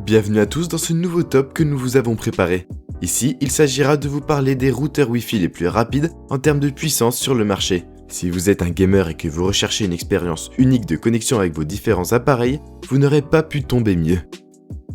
Bienvenue à tous dans ce nouveau top que nous vous avons préparé. Ici, il s'agira de vous parler des routeurs Wi-Fi les plus rapides en termes de puissance sur le marché. Si vous êtes un gamer et que vous recherchez une expérience unique de connexion avec vos différents appareils, vous n'aurez pas pu tomber mieux.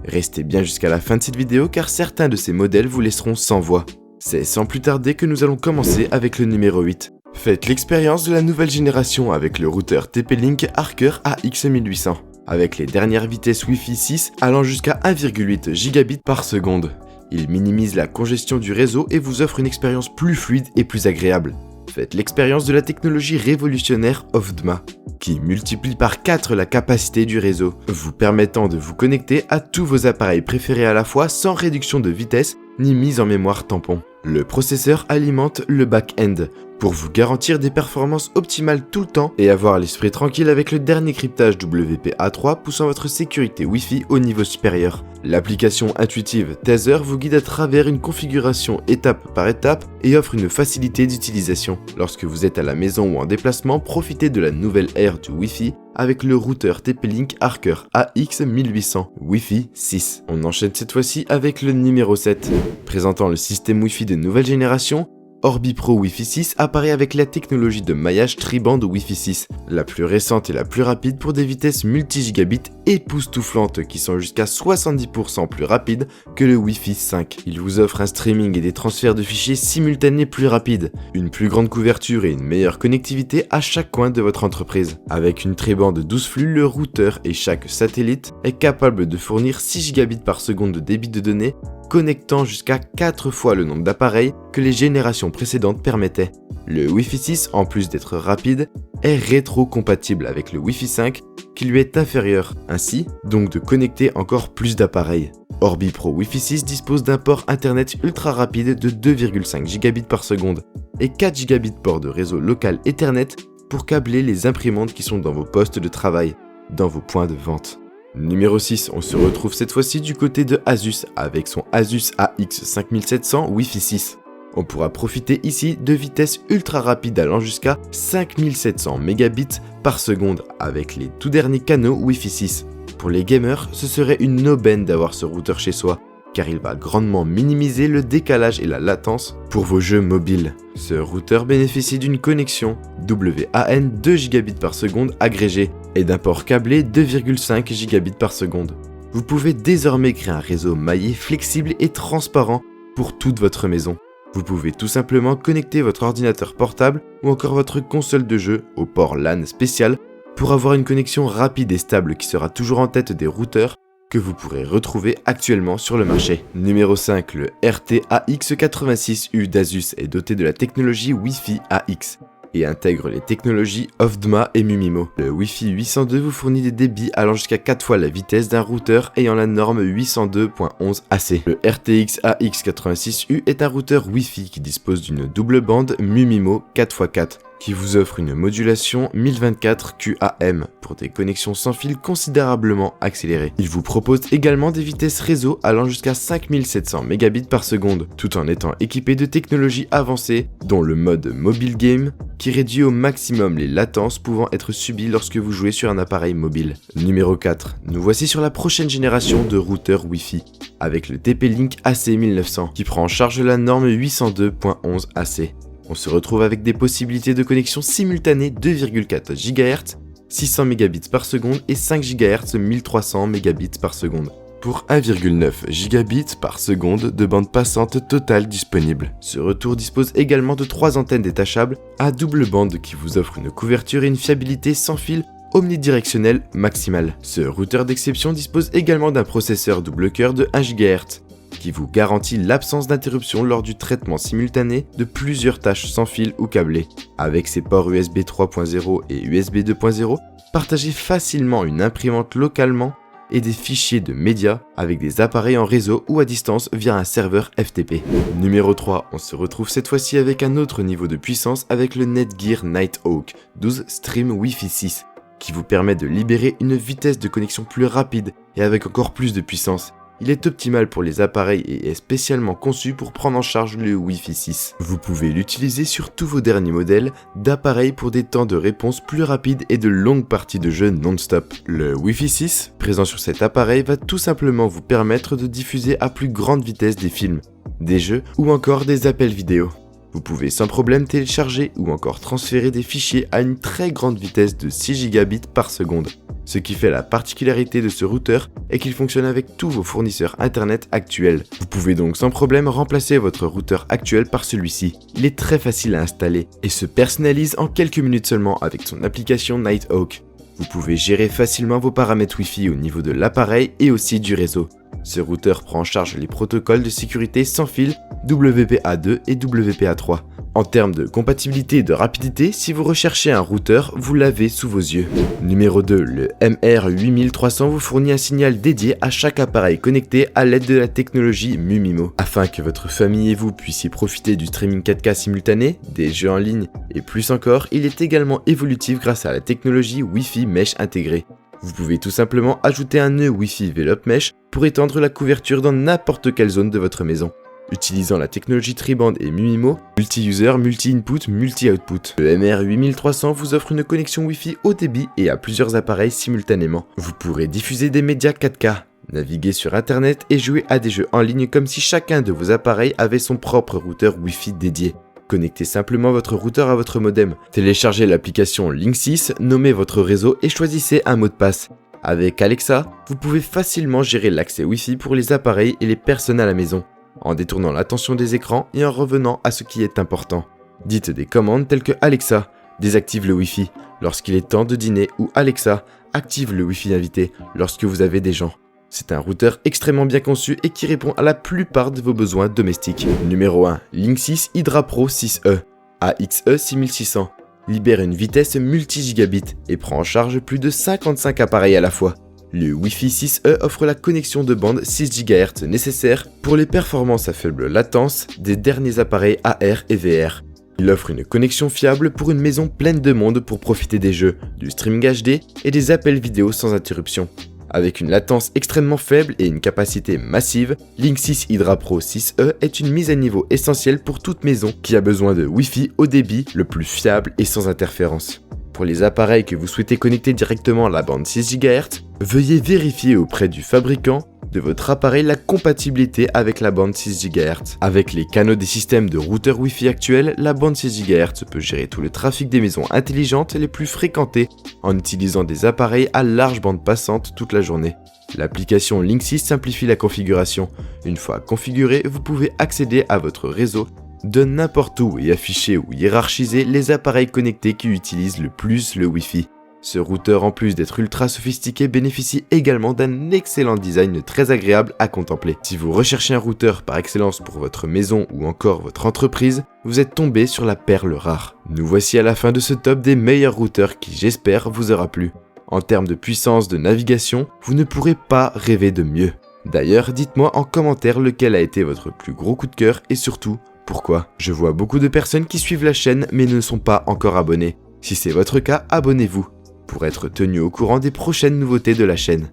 Restez bien jusqu'à la fin de cette vidéo car certains de ces modèles vous laisseront sans voix. C'est sans plus tarder que nous allons commencer avec le numéro 8. Faites l'expérience de la nouvelle génération avec le routeur TP-Link Arker AX1800. Avec les dernières vitesses Wi-Fi 6 allant jusqu'à 1,8 gigabits par seconde. Il minimise la congestion du réseau et vous offre une expérience plus fluide et plus agréable. Faites l'expérience de la technologie révolutionnaire OFDMA, qui multiplie par 4 la capacité du réseau, vous permettant de vous connecter à tous vos appareils préférés à la fois sans réduction de vitesse ni mise en mémoire tampon. Le processeur alimente le back-end pour vous garantir des performances optimales tout le temps et avoir l'esprit tranquille avec le dernier cryptage WPA3 poussant votre sécurité Wi-Fi au niveau supérieur. L'application intuitive Tether vous guide à travers une configuration étape par étape et offre une facilité d'utilisation. Lorsque vous êtes à la maison ou en déplacement, profitez de la nouvelle ère du Wi-Fi avec le routeur TP-Link Arker AX1800 Wi-Fi 6. On enchaîne cette fois-ci avec le numéro 7. Présentant le système Wi-Fi de nouvelle génération, Orbi Pro Wi-Fi 6 apparaît avec la technologie de maillage tri-bande Wi-Fi 6, la plus récente et la plus rapide pour des vitesses multi-gigabits époustouflantes qui sont jusqu'à 70% plus rapides que le Wi-Fi 5. Il vous offre un streaming et des transferts de fichiers simultanés plus rapides, une plus grande couverture et une meilleure connectivité à chaque coin de votre entreprise. Avec une tri-bande 12 flux, le routeur et chaque satellite est capable de fournir 6 gigabits par seconde de débit de données, connectant jusqu'à 4 fois le nombre d'appareils que les générations précédentes permettaient. Le Wi-Fi 6, en plus d'être rapide, est rétro-compatible avec le Wi-Fi 5 qui lui est inférieur, ainsi donc de connecter encore plus d'appareils. Orbi Pro Wi-Fi 6 dispose d'un port internet ultra rapide de 2,5 gigabits par seconde et 4 gigabits port de réseau local Ethernet pour câbler les imprimantes qui sont dans vos postes de travail, dans vos points de vente. Numéro 6, on se retrouve cette fois-ci du côté de Asus avec son Asus AX5700 Wi-Fi 6. On pourra profiter ici de vitesses ultra rapides allant jusqu'à 5700 mégabits par seconde avec les tout derniers canaux Wi-Fi 6. Pour les gamers, ce serait une aubaine d'avoir ce routeur chez soi, car il va grandement minimiser le décalage et la latence pour vos jeux mobiles. Ce routeur bénéficie d'une connexion WAN 2 gigabits par seconde agrégée et d'un port câblé 2,5 gigabits par seconde. Vous pouvez désormais créer un réseau maillé flexible et transparent pour toute votre maison. Vous pouvez tout simplement connecter votre ordinateur portable ou encore votre console de jeu au port LAN spécial pour avoir une connexion rapide et stable qui sera toujours en tête des routeurs que vous pourrez retrouver actuellement sur le marché. Numéro 5, le RT-AX86U d'Asus est doté de la technologie Wi-Fi AX et intègre les technologies OFDMA et Mumimo. Le Wi-Fi 802 vous fournit des débits allant jusqu'à 4 fois la vitesse d'un routeur ayant la norme 802.11ac. Le RTX AX86U est un routeur Wi-Fi qui dispose d'une double bande Mumimo 4x4 qui vous offre une modulation 1024 QAM pour des connexions sans fil considérablement accélérées. Il vous propose également des vitesses réseau allant jusqu'à 5700 mégabits par seconde, tout en étant équipé de technologies avancées, dont le mode mobile game, qui réduit au maximum les latences pouvant être subies lorsque vous jouez sur un appareil mobile. Numéro 4, nous voici sur la prochaine génération de routeurs Wi-Fi, avec le TP-Link AC1900, qui prend en charge la norme 802.11ac. On se retrouve avec des possibilités de connexion simultanée 2,4 GHz, 600 Mbps par seconde et 5 GHz 1300 Mbps par seconde. Pour 1,9 Gbps par seconde de bande passante totale disponible. Ce retour dispose également de 3 antennes détachables à double bande qui vous offrent une couverture et une fiabilité sans fil omnidirectionnelle maximale. Ce routeur d'exception dispose également d'un processeur double cœur de 1 GHz. Qui vous garantit l'absence d'interruption lors du traitement simultané de plusieurs tâches sans fil ou câblées. Avec ses ports USB 3.0 et USB 2.0, partagez facilement une imprimante localement et des fichiers de médias avec des appareils en réseau ou à distance via un serveur FTP. Numéro 3, on se retrouve cette fois-ci avec un autre niveau de puissance avec le Netgear Nighthawk 12 Stream Wi-Fi 6 qui vous permet de libérer une vitesse de connexion plus rapide et avec encore plus de puissance. il est optimal pour les appareils et est spécialement conçu pour prendre en charge le Wi-Fi 6. Vous pouvez l'utiliser sur tous vos derniers modèles d'appareils pour des temps de réponse plus rapides et de longues parties de jeu non-stop. Le Wi-Fi 6, présent sur cet appareil, va tout simplement vous permettre de diffuser à plus grande vitesse des films, des jeux ou encore des appels vidéo. Vous pouvez sans problème télécharger ou encore transférer des fichiers à une très grande vitesse de 6 gigabits par seconde. Ce qui fait la particularité de ce routeur est qu'il fonctionne avec tous vos fournisseurs internet actuels. Vous pouvez donc sans problème remplacer votre routeur actuel par celui-ci. Il est très facile à installer et se personnalise en quelques minutes seulement avec son application Nighthawk. Vous pouvez gérer facilement vos paramètres Wi-Fi au niveau de l'appareil et aussi du réseau. Ce routeur prend en charge les protocoles de sécurité sans fil WPA2 et WPA3. En termes de compatibilité et de rapidité, si vous recherchez un routeur, vous l'avez sous vos yeux. Numéro 2, le MR8300 vous fournit un signal dédié à chaque appareil connecté à l'aide de la technologie Mumimo. Afin que votre famille et vous puissiez profiter du streaming 4K simultané, des jeux en ligne et plus encore, il est également évolutif grâce à la technologie Wi-Fi Mesh intégrée. Vous pouvez tout simplement ajouter un nœud Wi-Fi Velop Mesh pour étendre la couverture dans n'importe quelle zone de votre maison. Utilisant la technologie Triband et Mumimo, multi-user, multi-input, multi-output. Le MR8300 vous offre une connexion Wi-Fi haut débit et à plusieurs appareils simultanément. Vous pourrez diffuser des médias 4K, naviguer sur internet et jouer à des jeux en ligne comme si chacun de vos appareils avait son propre routeur Wi-Fi dédié. Connectez simplement votre routeur à votre modem. Téléchargez l'application Linksys, nommez votre réseau et choisissez un mot de passe. Avec Alexa, vous pouvez facilement gérer l'accès Wi-Fi pour les appareils et les personnes à la maison, en détournant l'attention des écrans et en revenant à ce qui est important. Dites des commandes telles que Alexa, désactive le Wi-Fi lorsqu'il est temps de dîner ou Alexa, active le Wi-Fi invité lorsque vous avez des gens. C'est un routeur extrêmement bien conçu et qui répond à la plupart de vos besoins domestiques. Numéro 1. Linksys Hydra Pro 6E AXE 6600 libère une vitesse multi-gigabit et prend en charge plus de 55 appareils à la fois. Le Wi-Fi 6E offre la connexion de bande 6 GHz nécessaire pour les performances à faible latence des derniers appareils AR et VR. Il offre une connexion fiable pour une maison pleine de monde pour profiter des jeux, du streaming HD et des appels vidéo sans interruption. Avec une latence extrêmement faible et une capacité massive, Linksys Hydra Pro 6E est une mise à niveau essentielle pour toute maison qui a besoin de Wi-Fi haut débit le plus fiable et sans interférence. Pour les appareils que vous souhaitez connecter directement à la bande 6 GHz, veuillez vérifier auprès du fabricant de votre appareil la compatibilité avec la bande 6 GHz. Avec les canaux des systèmes de routeurs Wi-Fi actuels, la bande 6 GHz peut gérer tout le trafic des maisons intelligentes les plus fréquentées en utilisant des appareils à large bande passante toute la journée. L'application Linksys simplifie la configuration. Une fois configurée, vous pouvez accéder à votre réseau de n'importe où et afficher ou hiérarchiser les appareils connectés qui utilisent le plus le Wi-Fi. Ce routeur, en plus d'être ultra sophistiqué, bénéficie également d'un excellent design très agréable à contempler. Si vous recherchez un routeur par excellence pour votre maison ou encore votre entreprise, vous êtes tombé sur la perle rare. Nous voici à la fin de ce top des meilleurs routeurs qui, j'espère, vous aura plu. En termes de puissance de navigation, vous ne pourrez pas rêver de mieux. D'ailleurs, dites-moi en commentaire lequel a été votre plus gros coup de cœur et surtout, pourquoi. Je vois beaucoup de personnes qui suivent la chaîne mais ne sont pas encore abonnées. Si c'est votre cas, abonnez-vous pour être tenu au courant des prochaines nouveautés de la chaîne.